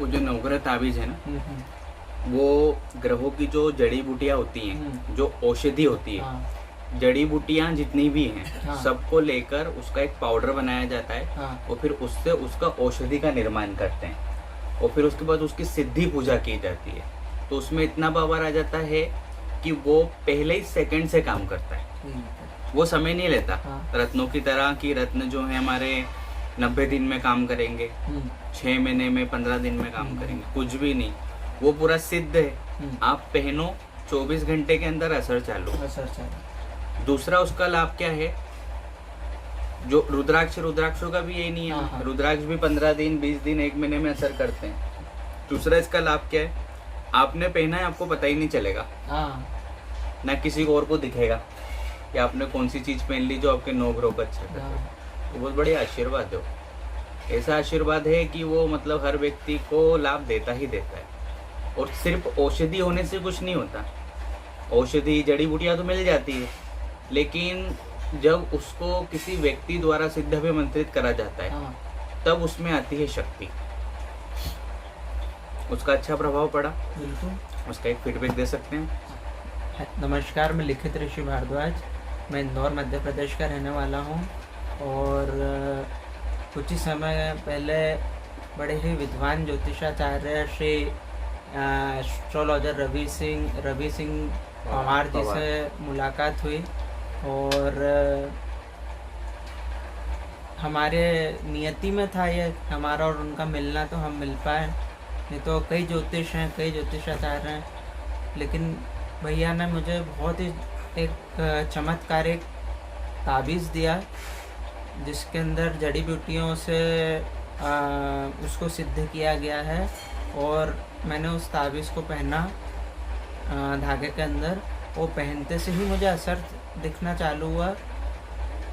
वो जो नवग्रह ताबीज है ना, वो ग्रहों की जो जड़ी बूटियां होती हैं, जो औषधि होती है, हाँ जड़ी बूटियां जितनी भी हैं, हाँ। सबको लेकर उसका एक पाउडर बनाया जाता है हाँ और फिर उससे उसका औषधि का निर्माण करते हैं और फिर उसके बाद उसकी सिद्धि पूजा की जाती है। तो उसमें इतना पावर आ जाता है कि वो पहले ही सेकंड से काम करता है, ठीक है। वो समय नहीं लेता। हाँ। रत्नों की तरह कि रत्न जो है हमारे 90 दिन में काम करेंगे, 6 महीने में, 15 दिन में काम करेंगे, कुछ भी नहीं। वो पूरा सिद्ध है। आप पहनो 24 घंटे के अंदर असर चालू। असर चालू। दूसरा उसका लाभ क्या है, जो रुद्राक्षों का भी यही नहीं है। हाँ। रुद्राक्ष भी 15 दिन, 20 दिन, 1 महीने में असर करते हैं। दूसरा इसका लाभ क्या है, आपने पहना है आपको पता ही नहीं चलेगा, हाँ ना किसी को और को दिखेगा कि आपने कौन सी चीज पहन ली जो आपके 9 ग्रहों को अच्छा कर हाँ। तो बहुत बड़ी आशीर्वाद है वो। ऐसा आशीर्वाद है कि वो मतलब हर व्यक्ति को लाभ देता ही देता है। और सिर्फ औषधि होने से कुछ नहीं होता। औषधि जड़ी बूटियां तो मिल जाती है, लेकिन जब उसको किसी व्यक्ति द्वारा सिद्ध अभिमंत्रित करा जाता है, हाँ। तब उसमें आती है शक्ति। उसका अच्छा प्रभाव पड़ा, बिल्कुल। उसका एक फीडबैक दे सकते हैं। नमस्कार, मैं लिखित ऋषि भारद्वाज। मैं इंदौर मध्य प्रदेश का रहने वाला हूँ और कुछ ही समय पहले बड़े ही विद्वान ज्योतिषाचार्य श्री एस्ट्रोलॉजर रवि सिंह पवार जी से मुलाकात हुई और हमारे नियति में था ये हमारा और उनका मिलना, तो हम मिल पाए। नहीं तो कई ज्योतिष हैं, कई ज्योतिषाचार्य हैं, लेकिन भैया ने मुझे बहुत ही एक चमत्कारिक ताबीज़ दिया जिसके अंदर जड़ी बूटियों से उसको सिद्ध किया गया है। और मैंने उस ताबीज़ को पहना धागे के अंदर, वो पहनते से ही मुझे असर दिखना चालू हुआ।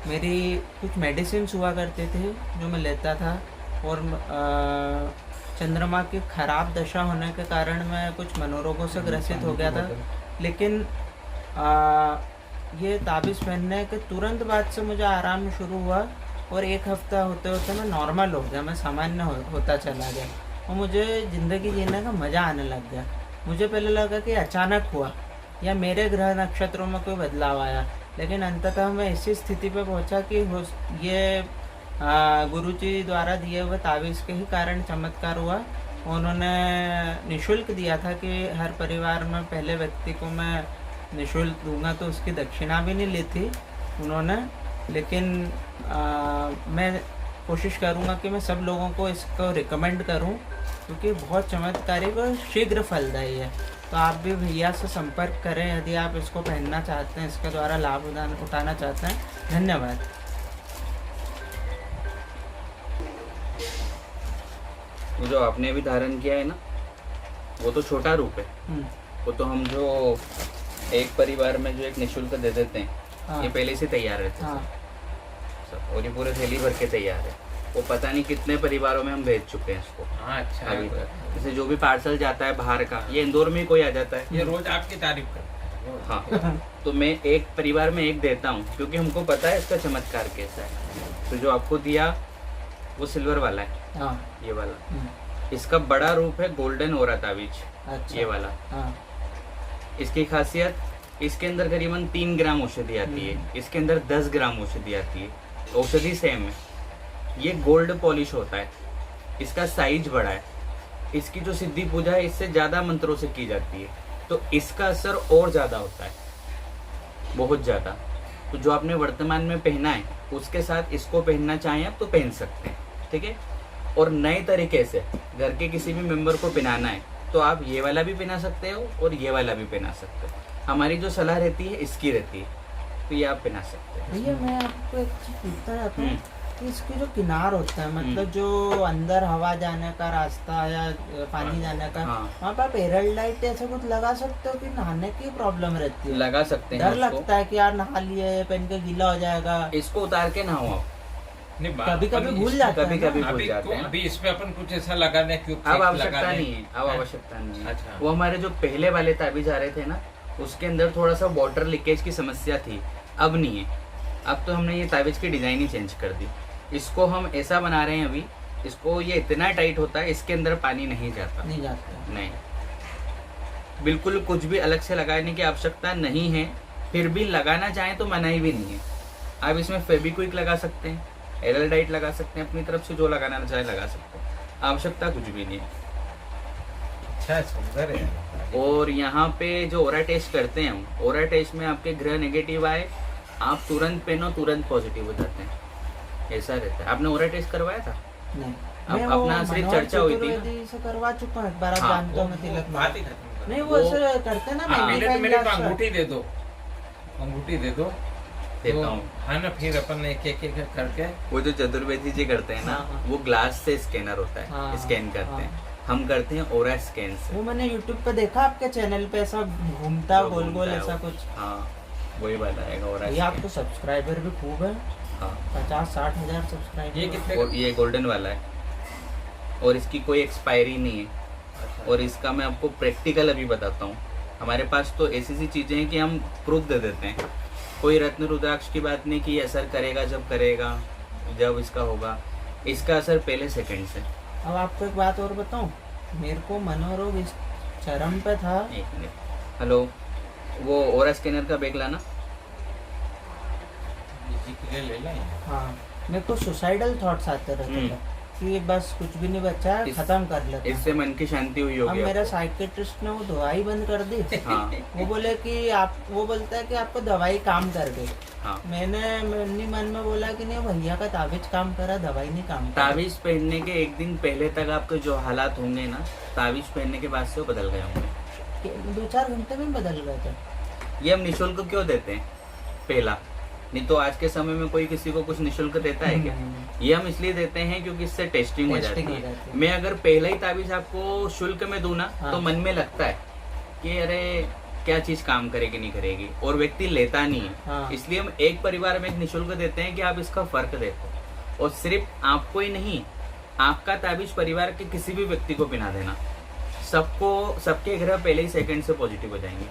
मेरी कुछ मेडिसिन हुआ करते थे जो मैं लेता था और चंद्रमा की खराब दशा होने के कारण मैं कुछ मनोरोगों से ग्रसित हो गया था, लेकिन ये ताबीज़ पहनने के तुरंत बाद से मुझे आराम शुरू हुआ और एक हफ्ता होते होते मैं नॉर्मल हो गया, मैं सामान्य होता चला गया और मुझे ज़िंदगी जीने का मज़ा आने लग गया। मुझे पहले लगा कि अचानक हुआ या मेरे ग्रह नक्षत्रों में कोई बदलाव आया, लेकिन अंततः मैं ऐसी स्थिति पे पहुंचा कि ये गुरुजी द्वारा दिए हुए ताबीज़ के ही कारण चमत्कार हुआ। उन्होंने निःशुल्क दिया था कि हर परिवार में पहले व्यक्ति को मैं निःशुल्क दूंगा, तो उसकी दक्षिणा भी नहीं ली थी उन्होंने। लेकिन मैं कोशिश करूंगा कि मैं सब लोगों को इसको रिकमेंड करूं क्योंकि बहुत चमत्कारिक और शीघ्र फलदायी है। तो आप भी भैया से संपर्क करें यदि आप इसको पहनना चाहते हैं, इसके द्वारा लाभ उठाना चाहते हैं। धन्यवाद। जो आपने अभी धारण किया है ना, वो तो छोटा रूप है। वो तो हम जो एक परिवार में जो एक निःशुल्क दे देते हैं, हाँ। ये पहले से तैयार रहते हैं। हाँ। सब, और ये पूरे थैली भर के तैयार है। वो पता नहीं कितने परिवारों में हम भेज चुके हैं इसको। हाँ, अच्छा अभी तक जैसे जो भी पार्सल जाता है बाहर का, ये इंदौर में ही कोई आ जाता है, ये रोज आपकी तारीफ करता है। हाँ। तो मैं एक परिवार में एक देता हूँ क्योंकि हमको पता है इसका चमत्कार कैसा है। तो जो आपको दिया वो सिल्वर वाला है। हाँ। ये वाला इसका बड़ा रूप है गोल्डन ओरा ताबीज। अच्छा। ये वाला। हाँ। इसकी खासियत, इसके अंदर करीबन 3 ग्राम औषधि आती है, इसके अंदर 10 ग्राम औषधि आती है। औषधि सेम है। ये गोल्ड पॉलिश होता है, इसका साइज बड़ा है, इसकी जो सिद्धि पूजा है इससे ज्यादा मंत्रों से की जाती है, तो इसका असर और ज्यादा होता है, बहुत ज्यादा। तो जो आपने वर्तमान में पहना है उसके साथ इसको पहनना चाहें आप तो पहन सकते हैं, ठीक है। और नए तरीके से घर के किसी भी मेंबर को पहनाना है तो आप ये वाला भी पहना सकते हो और ये वाला भी पहना सकते हो। हमारी जो सलाह रहती है इसकी रहती है, तो ये आप पहना सकते हैं। भैया मैं आपको एक चीज पूछता रहता हूँ कि इसके जो किनार होता है, मतलब जो अंदर हवा जाने का रास्ता या पानी जाने का, वहाँ पर आप एयरलाइट ऐसे कुछ लगा सकते हो कि नहाने की प्रॉब्लम रहती है? लगा सकते हैं। डर लगता है कि यार नहा लिए पहन के गीला हो जाएगा। इसको उतार के नहाओ आप। कभी कभी भूल जाते हैं, कभी भूल जाते हैं। अभी इसमें अपन कुछ ऐसा लगाने की अब आवश्यकता नहीं है, अब आवश्यकता नहीं है। अच्छा। वो हमारे जो पहले वाले ताबीज आ रहे थे ना, उसके अंदर थोड़ा सा वाटर लीकेज की समस्या थी, अब नहीं है। अब तो हमने ये ताबीज की डिजाइन ही चेंज कर दी। इसको हम ऐसा बना रहे हैं अभी इसको ये इतना टाइट होता है, इसके अंदर पानी नहीं जाता। नहीं जाता। नहीं, बिल्कुल कुछ भी अलग से लगाने की आवश्यकता नहीं है। फिर भी लगाना चाहें तो मनाही भी नहीं है। आप इसमें फेविक्विक लगा सकते हैं, एरलडाइट लगा सकते हैं, अपनी तरफ से जो लगाना चाहे लगा सकते हैं, आवश्यकता कुछ भी नहीं है। अच्छा सुंदर है। और यहाँ पे जो ओरा टेस्ट करते हैं हम, ओरा टेस्ट में आपके ग्रह नेगेटिव आए, आप तुरंत पहनो, तुरंत पॉजिटिव हो जाते हैं, ऐसा रहता है। आपने ओरा टेस्ट करवाया था? नहीं, अब मैं अपना वो सिर्फ मनोहर चर्चा हुई थी ना। चतुर्वेदी से करवा चुका हूँ एक बार, आप हाँ, जानते हो मैं तिलक में। बात ही खत्म कर। नहीं वो वो- ऐसे करते हैं ना, हाँ, मेरे 95 को लाख अंगूठी दे दो, अंगूठी दे दो। देता तो, हूँ। हाँ ना, फिर अपन एक एक एक करके वो जो चतुर्वेदी जी करते हैं ना, हाँ, हाँ। वो ग्लास से स्कैनर होता है, हाँ, स्कैन करते हाँ। हैं। हम करते हैं ओरा स्कैन से। वो मैंने यूट्यूब पे देखा आपके चैनल पे, ऐसा घूमता वो गोल गोल घूमता है ऐसा वो। कुछ। हाँ, वही बताएगा ओरा ये स्कैन। आपको सब्सक्राइबर भी खूब है, हाँ, 50-60 हजार सब्सक्राइबर। ये कितने और ये गोल्डन वाला है, और इसकी कोई एक्सपायरी नहीं है। अच्छा। और इसका मैं आपको प्रैक्टिकल अभी बताता हूँ। हमारे पास तो ऐसी सी चीजें हैं कि हम प्रूफ दे देते हैं। कोई रत्न रुद्राक्ष की बात नहीं कि ये असर करेगा जब करेगा, जब इसका होगा। इसका असर पहले सेकंड से। अब आपको एक बात और बताऊं, मेरे को मनोरोग इस चरम पे था। एक मिनट, हेलो, वो ओरा स्कैनर का बैग लाना। जी के लिए ले लें। हाँ, मेरे को सुसाइडल थॉट्स आते रहते थे कि बस कुछ भी नहीं बचा है, इस- खत्म कर लेते हैं। इससे मन की शांति हुई अब होगी मेरा आपको। साइकेट्रिस्ट ने वो दवाई बंद कर दी। हाँ, वो बोले कि आप, वो बोलता है कि आपको दवाई काम कर गई। हाँ। मैंने अपनी मन में बोला कि नहीं, भैया का ताबीज काम करा, दवाई नहीं काम करा। ताबीज पहनने के एक दिन पहले तक आपके जो हालात होंगे ना, ताबीज पहनने के बाद से वो बदल गए होंगे। 2-4 घंटे में बदल गए थे। ये हम निशुल्क क्यों देते हैं? पहला, नहीं तो आज के समय में कोई किसी को कुछ निशुल्क देता है क्या? ये हम इसलिए देते हैं क्योंकि इससे टेस्टिंग हो जाती टेस्टिंग हो है। जाती है। मैं अगर पहला ही ताबीज आपको शुल्क में दूं ना, हाँ। तो मन में लगता है कि अरे क्या चीज काम करेगी नहीं करेगी, और व्यक्ति लेता नहीं है। हाँ। इसलिए हम एक परिवार में एक निशुल्क देते हैं कि आप इसका फर्क देखो। और सिर्फ आपको ही नहीं, आपका ताबीज परिवार के किसी भी व्यक्ति को पहना देना, सबको, सबके ग्रह पहले ही सेकंड से पॉजिटिव हो जाएंगे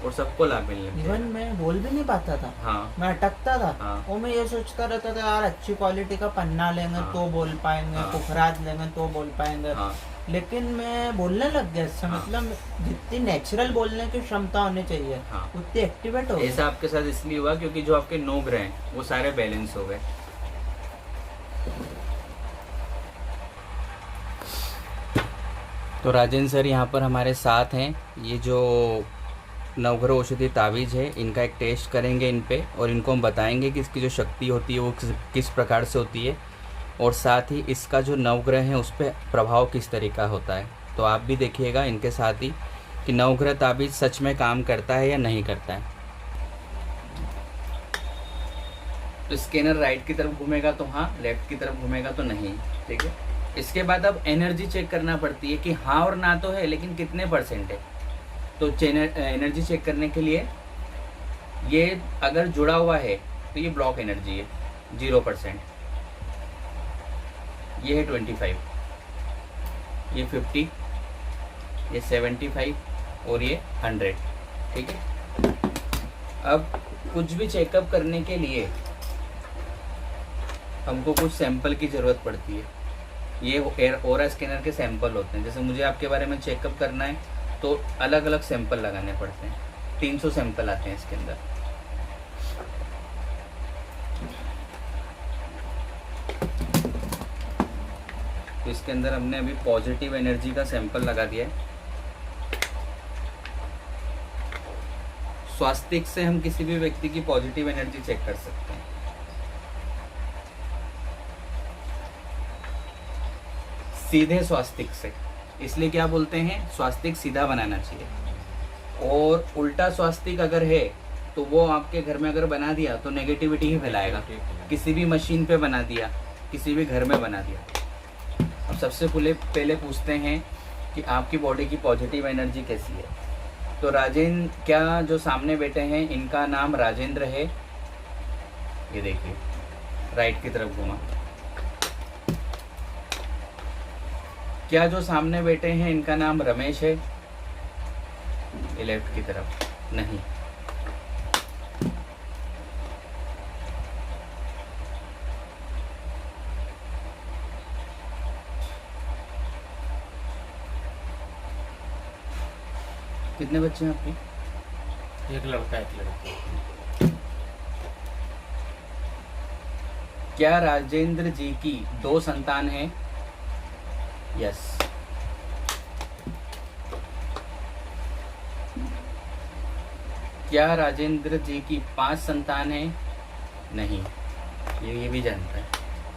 और सबको लाभ मिलने इवन लगेगा। मैं बोल भी नहीं पाता था। हाँ, मैं अटकता था। हाँ। वो मैं ये सोचता रहता था यार अच्छी क्वालिटी का पन्ना लेंगे हाँ। तो बोल पाएंगे, हाँ। पुखराज लेंगे तो बोल पाएंगे। हाँ, लेकिन मैं बोलने लग गया इससे, हाँ। मतलब जितनी नेचुरल बोलने की क्षमता होनी चाहिए हाँ। उतनी एक्टिवेट हो गई। ऐसा आपके साथ इसलिए हुआ क्योंकि जो आपके 9 ग्रह हैं वो सारे बैलेंस हो गए। तो राजेंद्र सर यहाँ पर हमारे साथ हैं। ये जो नवग्रह औषधि तावीज है, इनका एक टेस्ट करेंगे इन पे, और इनको हम बताएंगे कि इसकी जो शक्ति होती है वो किस प्रकार से होती है, और साथ ही इसका जो नवग्रह है उस पर प्रभाव किस तरीका होता है। तो आप भी देखिएगा इनके साथ ही कि नवग्रह ताबीज सच में काम करता है या नहीं करता है। तो स्कैनर राइट की तरफ घूमेगा तो हाँ, लेफ्ट की तरफ घूमेगा तो नहीं। ठीक है, इसके बाद अब एनर्जी चेक करना पड़ती है कि हाँ और ना तो है, लेकिन कितने % है। तो एनर्जी चेक करने के लिए ये अगर जुड़ा हुआ है तो ये ब्लॉक एनर्जी है 0%, ये है 25, ये 50, ये 75 और ये 100। ठीक है, अब कुछ भी चेकअप करने के लिए हमको कुछ सैंपल की ज़रूरत पड़ती है। ये ओरा स्कैनर के सैंपल होते हैं। जैसे मुझे आपके बारे में चेकअप करना है तो अलग अलग सैंपल लगाने पड़ते हैं। 300 सैंपल आते हैं इसके अंदर। तो इसके अंदर हमने अभी पॉजिटिव एनर्जी का सैंपल लगा दिया है। स्वास्तिक से हम किसी भी व्यक्ति की पॉजिटिव एनर्जी चेक कर सकते हैं। सीधे स्वास्तिक से, इसलिए क्या बोलते हैं, स्वास्तिक सीधा बनाना चाहिए। और उल्टा स्वास्तिक अगर है तो वो आपके घर में अगर बना दिया तो नेगेटिविटी ही फैलाएगा। किसी भी मशीन पे बना दिया, किसी भी घर में बना दिया। अब सबसे पहले पूछते हैं कि आपकी बॉडी की पॉजिटिव एनर्जी कैसी है। तो राजेंद्र, क्या जो सामने बैठे हैं इनका नाम राजेंद्र है? ये देखिए, राइट की तरफ घुमा। क्या जो सामने बैठे हैं इनका नाम रमेश है? ये लेफ्ट की तरफ नहीं। कितने बच्चे हैं आपके? एक लड़का एक लड़की। क्या राजेंद्र जी की 2 संतान हैं? यस। क्या राजेंद्र जी की 5 संतान हैं? नहीं। ये भी जानता है।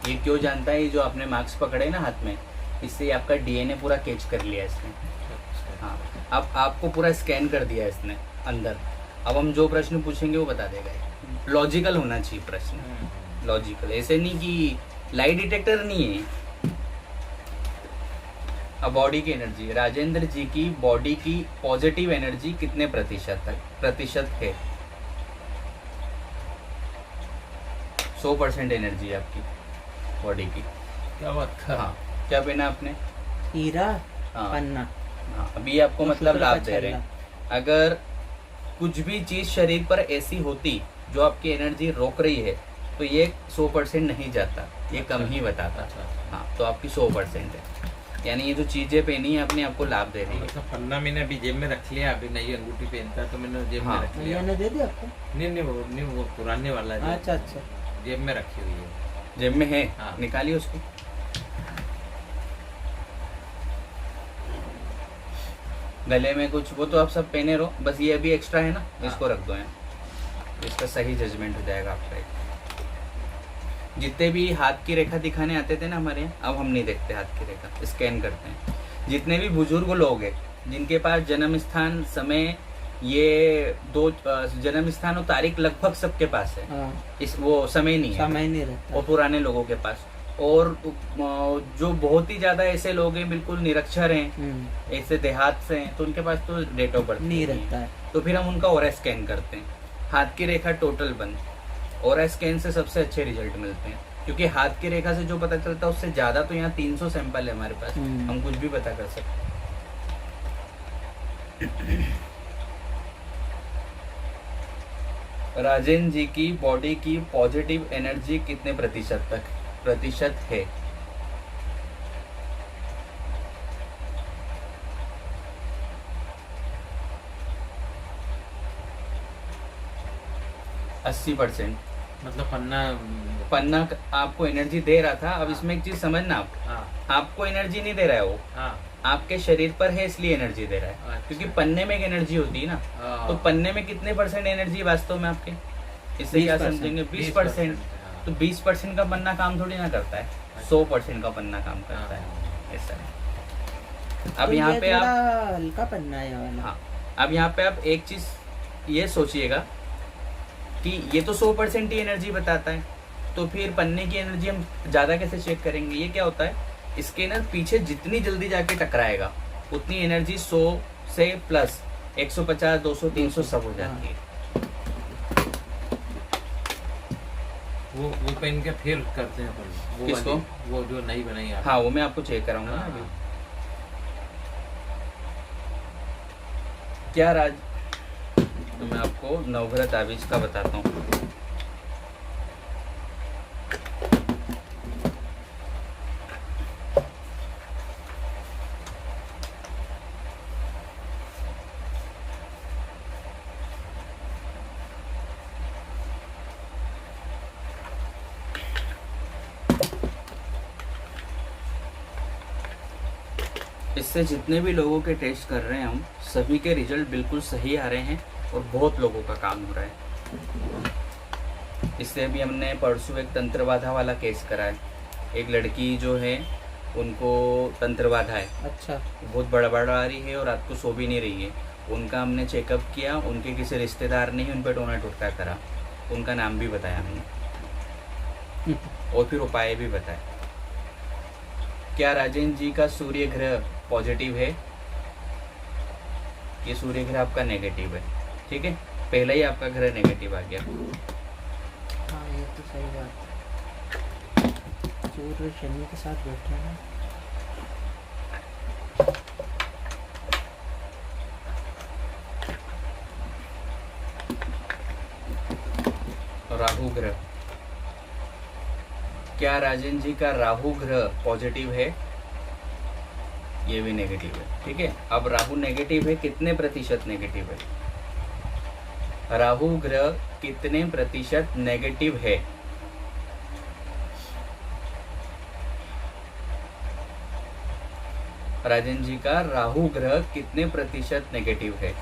ये क्यों जानता है? ये जो आपने मार्क्स पकड़े ना हाथ में, इससे आपका डीएनए पूरा कैच कर लिया इसने। हाँ, अब आपको पूरा स्कैन कर दिया इसने अंदर। अब हम जो प्रश्न पूछेंगे वो बता देगा। लॉजिकल होना चाहिए प्रश्न, लॉजिकल, ऐसे नहीं कि लाई डिटेक्टर नहीं है। अब बॉडी की एनर्जी, राजेंद्र जी की बॉडी की पॉजिटिव एनर्जी कितने प्रतिशत है? 100% एनर्जी आपकी बॉडी की। क्या बात कर। हाँ, क्या पहना आपने? हीरा हाँ। पन्ना। हाँ, अभी आपको तो मतलब शुक्र का लाभ दे रहे हैं। छल्ला। अगर कुछ भी चीज शरीर पर ऐसी होती जो आपकी एनर्जी रोक रही है तो ये 100% नहीं जाता, ये कम ही बताता। अच्छा। हाँ, तो आपकी 100% है। यानी ये जो चीजें पहनी है अपने आपको लाभ दे रही है। मतलब पन्ना मैंने अभी जेब में रख लिया, अभी नई अंगूठी पहनता तो मैंने जेब हाँ। में रख लिया। मैंने दे दिया आपको? नहीं वो पुराने वाला है, अच्छा अच्छा। जेब में रखी हुई है। जेब में है? हाँ। निकालिए उसको। गले में कुछ, वो तो आप सब पहने रहो, बस ये अभी एक्स्ट्रा है ना, इसको रख दो यहाँ। इसका सही जजमेंट हो जाएगा आपका। जितने भी हाथ की रेखा दिखाने आते थे ना हमारे यहाँ, अब हम नहीं देखते हाथ की रेखा, स्कैन करते हैं। जितने भी बुजुर्ग लोग हैं जिनके पास जन्म स्थान, समय, ये 2 जन्म स्थान और तारीख लगभग सबके पास है। हाँ, इस वो समय नहीं है, समय नहीं रहता। और पुराने लोगों के पास। और जो बहुत ही ज्यादा ऐसे लोग हैं बिल्कुल निरक्षर हैं, ऐसे देहात से हैं, तो उनके पास तो डेट ऑफ बर्थ नहीं रहता है। तो फिर हम उनका ऑरा स्कैन करते हैं। हाथ की रेखा टोटल बंद, ऑरा स्कैन से सबसे अच्छे रिजल्ट मिलते हैं, क्योंकि हाथ की रेखा से जो पता चलता है उससे ज्यादा तो यहाँ 300 सैंपल है हमारे पास, हम कुछ भी पता कर सकते हैं। राजेंद्र जी की बॉडी की पॉजिटिव एनर्जी कितने प्रतिशत है? अस्सी % मतलब पन्ना आपको एनर्जी दे रहा था। अब हाँ। इसमें एक चीज समझना, आप हाँ आपको एनर्जी नहीं दे रहा है वो, हाँ आपके शरीर पर है इसलिए एनर्जी दे रहा है। अच्छा। क्योंकि पन्ने में एक एनर्जी होती है ना, हाँ। तो पन्ने में कितने % एनर्जी वास्तव में आपके? इससे क्या 20%, समझेंगे? 20%। 20%, तो 20% का पन्ना काम थोड़ी ना करता है, 100% का पन्ना काम करता है। ऐसा है। अब तो यहाँ ये पे आप, थोड़ा हल्का पन्ना है ये वाला। हाँ, अब यहाँ पे आप एक चीज ये सोचिएगा कि ये तो 100% ही एनर्जी बताता है, तो फिर पन्ने की एनर्जी हम ज्यादा कैसे चेक करेंगे? ये क्या होता है, स्कैनर पीछे जितनी जल्दी जाके टकराएगा उतनी एनर्जी 100 से प्लस 150, 200, 300 सब हो जाती है। वो पहन के फिर करते हैं अपन। वो किसको? वाली, वो जो नई बनाई आप। हाँ, वो मैं आपको चेक कराऊंगा ना हाँ। अभी। क्या राज, तो मैं आपको नवग्रह ताबीज का बताता हूँ। इससे जितने भी लोगों के टेस्ट कर रहे हैं हम, सभी के रिजल्ट बिल्कुल सही आ रहे हैं और बहुत लोगों का काम हो रहा है। इससे अभी हमने परसों एक तंत्र बाधा वाला केस करा है। एक लड़की जो है उनको तंत्र बाधा है, अच्छा। बहुत बड़ा आ रही है और रात को सो भी नहीं रही है। उनका हमने चेकअप किया, उनके किसी रिश्तेदार ने ही उन पर टोना टोटका करा, उनका नाम भी बताया हमने और फिर उपाय भी बताए। क्या राजेंद्र जी का सूर्य ग्रह पॉजिटिव है? ये सूर्य ग्रह आपका नेगेटिव है, ठीक है, पहला ही आपका ग्रह नेगेटिव आ गया। हाँ, ये तो सही बात है। सूर्य शनि के साथ बैठे हैं। राहु ग्रह, क्या राजेंद्र जी का राहु ग्रह पॉजिटिव है? ये भी नेगेटिव है, ठीक है। अब राहु नेगेटिव है, कितने प्रतिशत नेगेटिव है? राहु ग्रह कितने प्रतिशत नेगेटिव है? राजन जी का राहु ग्रह कितने प्रतिशत नेगेटिव है?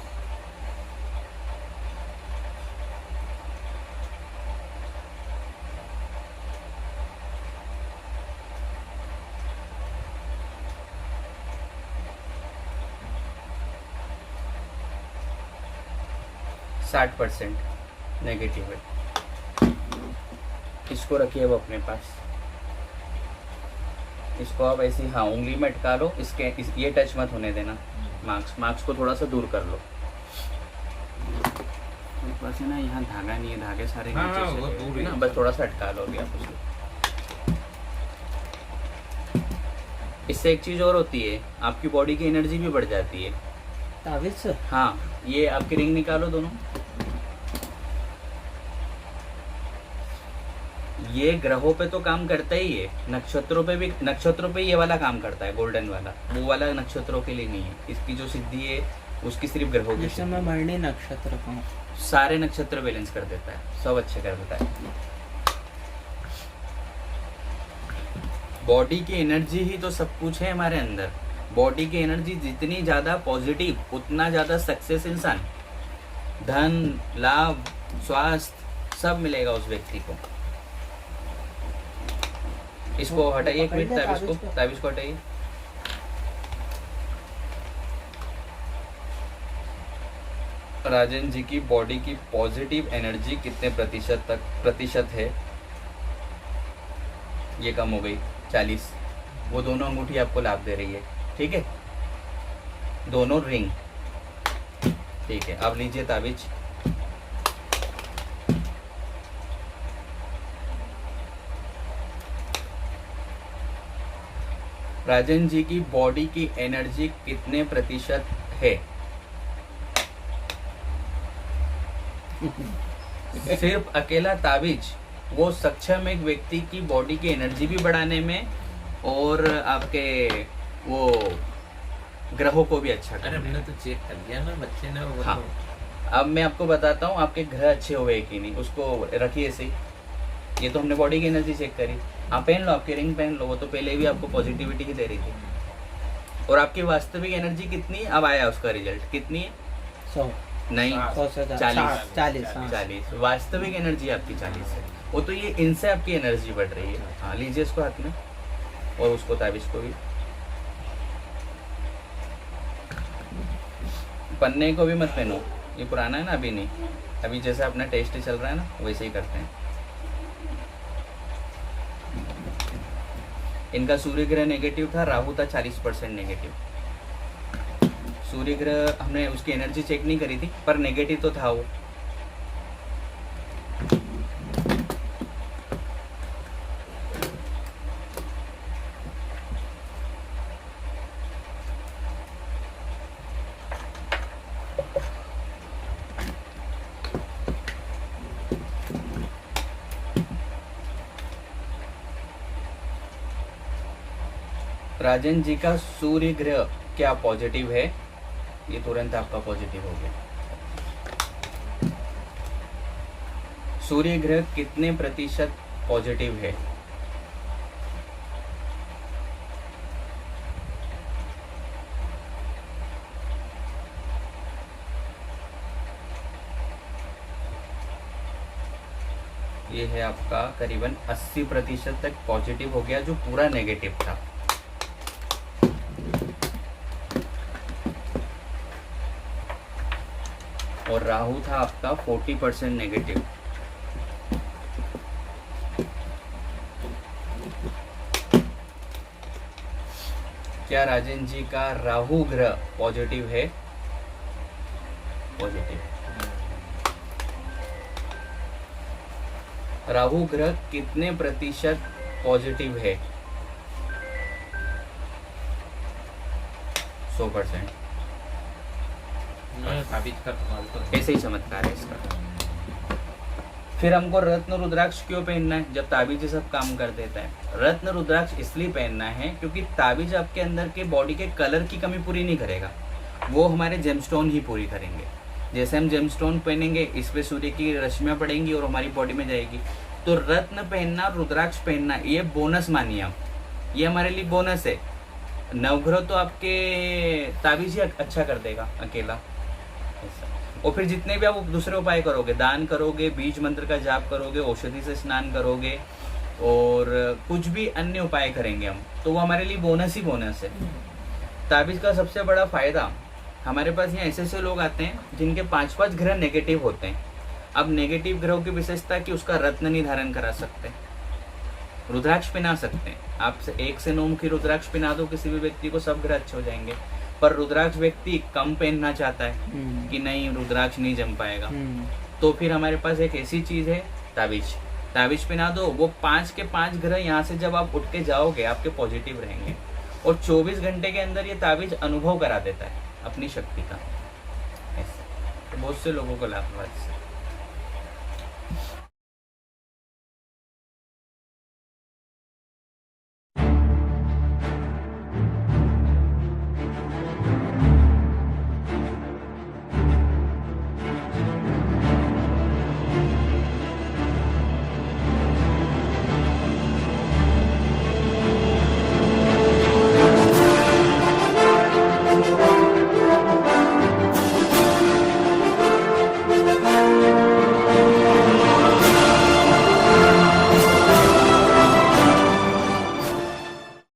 साठ % नेगेटिव है। इसको रखिए अब अपने पास, इसको आप ऐसे ही, हाँ, उंगली में अटका लो, ये टच मत होने देना। मार्क्स को थोड़ा सा दूर कर लो। बस है ना, यहाँ धागा नहीं है, धागे सारे हाँ, नीचे वो से दूर है ना, ही। बस थोड़ा सा अटका लो अभी आप उसको। इससे एक चीज और होती है, आपकी बॉडी की एनर्जी भी बढ़ जाती है। ताबीज से हाँ, ये आपकी रिंग निकालो दोनों। ये ग्रहों पे तो काम करता ही है, नक्षत्रों पे भी, नक्षत्रों पे ये वाला काम करता है, गोल्डन वाला। वो वाला नक्षत्रों के लिए नहीं है। इसकी जो सिद्धि है उसकी सिर्फ ग्रहों की जैसे सिद्धि मैं है। मरणी नक्षत्र का हूँ। सारे नक्षत्र बैलेंस कर देता है, सब अच्छे कर देता है। बॉडी की एनर्जी ही तो सब कुछ है हमारे अंदर। बॉडी की एनर्जी जितनी ज्यादा पॉजिटिव, उतना ज्यादा सक्सेस इंसान, धन, लाभ, स्वास्थ्य सब मिलेगा उस व्यक्ति को। इसको हटाइए एक मिनट, ताबीज को हटाइए। राजन जी की बॉडी की पॉजिटिव एनर्जी कितने प्रतिशत है? ये कम हो गई 40। वो दोनों अंगूठी आपको लाभ दे रही है, ठीक है, दोनों रिंग, ठीक है। अब लीजिए ताबीज। राजन जी की बॉडी की एनर्जी कितने प्रतिशत है? सिर्फ अकेला ताबीज वो सक्षम एक व्यक्ति की बॉडी की एनर्जी भी बढ़ाने में और आपके वो ग्रहों को भी अच्छा अरे करने हमने में। तो चेक कर लिया ना बच्चे ने वो हाँ। तो। अब मैं आपको बताता हूँ आपके ग्रह अच्छे हुए कि नहीं, उसको रखिए ऐसे ही। ये तो हमने बॉडी की एनर्जी चेक करी। आप पहन लो, आपकी रिंग पहन लो, वो तो पहले भी आपको पॉजिटिविटी ही दे रही थी। और आपकी वास्तविक एनर्जी कितनी है? अब आया उसका रिजल्ट, कितनी है? 100 नहीं, 100 से 40 40 हाँ। 40। वास्तविक एनर्जी आपकी 40 है। वो तो ये इनसे आपकी एनर्जी बढ़ रही है। हाँ, लीजिए इसको हाथ में और उसको ताबीज को भी। पन्ने को भी मत पहनो, ये पुराना है ना, अभी नहीं। अभी जैसा अपना टेस्ट चल रहा है ना, वैसे ही करते हैं। इनका सूर्य ग्रह नेगेटिव था, राहु था 40% नेगेटिव। सूर्य ग्रह हमने उसकी एनर्जी चेक नहीं करी थी, पर नेगेटिव तो था वो। राजन जी का सूर्य ग्रह क्या पॉजिटिव है? ये तुरंत आपका पॉजिटिव हो गया। सूर्य ग्रह कितने प्रतिशत पॉजिटिव है? ये है आपका करीबन 80% तक पॉजिटिव हो गया, जो पूरा नेगेटिव था। और राहु था आपका 40% नेगेटिव। क्या राजन जी का राहु ग्रह पॉजिटिव है? पॉजिटिव। राहु ग्रह कितने प्रतिशत पॉजिटिव है? 100%। मैं ताबीज का कमाल तो ऐसे ही चमत्कार है इसका। फिर हमको रत्न रुद्राक्ष क्यों पहनना है जब ताबीज ये सब काम कर देता है? रत्न रुद्राक्ष इसलिए पहनना है क्योंकि ताबीज आपके अंदर के बॉडी के कलर की कमी पूरी नहीं करेगा, वो हमारे जेमस्टोन ही पूरी करेंगे। जैसे हम जेमस्टोन पहनेंगे, इस पे सूर्य की रश्मियां पड़ेंगी और हमारी बॉडी में जाएगी। तो रत्न पहनना, रुद्राक्ष पहनना, ये बोनस मानिए आप, ये हमारे लिए बोनस है। नवग्रह तो आपके ताबीज ही अच्छा कर देगा अकेला ऐसा। और फिर जितने भी आप दूसरे उपाय करोगे, दान करोगे, बीज मंत्र का जाप करोगे, औषधि से स्नान करोगे और कुछ भी अन्य उपाय करेंगे हम, तो वो हमारे लिए बोनस ही बोनस है। ताबीज का सबसे बड़ा फायदा, हमारे पास यहाँ ऐसे लोग आते हैं जिनके 5-5 ग्रह नेगेटिव होते हैं। अब नेगेटिव ग्रहों की विशेषता कि उसका रत्न नहीं धारण करा सकते, रुद्राक्ष पहना सकते हैं। आप 1 से 9 की रुद्राक्ष पहना दो किसी भी व्यक्ति को, सब ग्रह अच्छे हो जाएंगे। पर रुद्राक्ष व्यक्ति कम पहनना चाहता है कि नहीं रुद्राक्ष नहीं जम पाएगा, तो फिर हमारे पास एक ऐसी चीज है ताबीज। ताबीज पहना दो, वो 5 के 5 ग्रह यहाँ से जब आप उठ के जाओगे आपके पॉजिटिव रहेंगे और 24 घंटे के अंदर ये ताबीज अनुभव करा देता है अपनी शक्ति का। ऐसा तो बहुत से लोगों को लाभ हुआ इससे।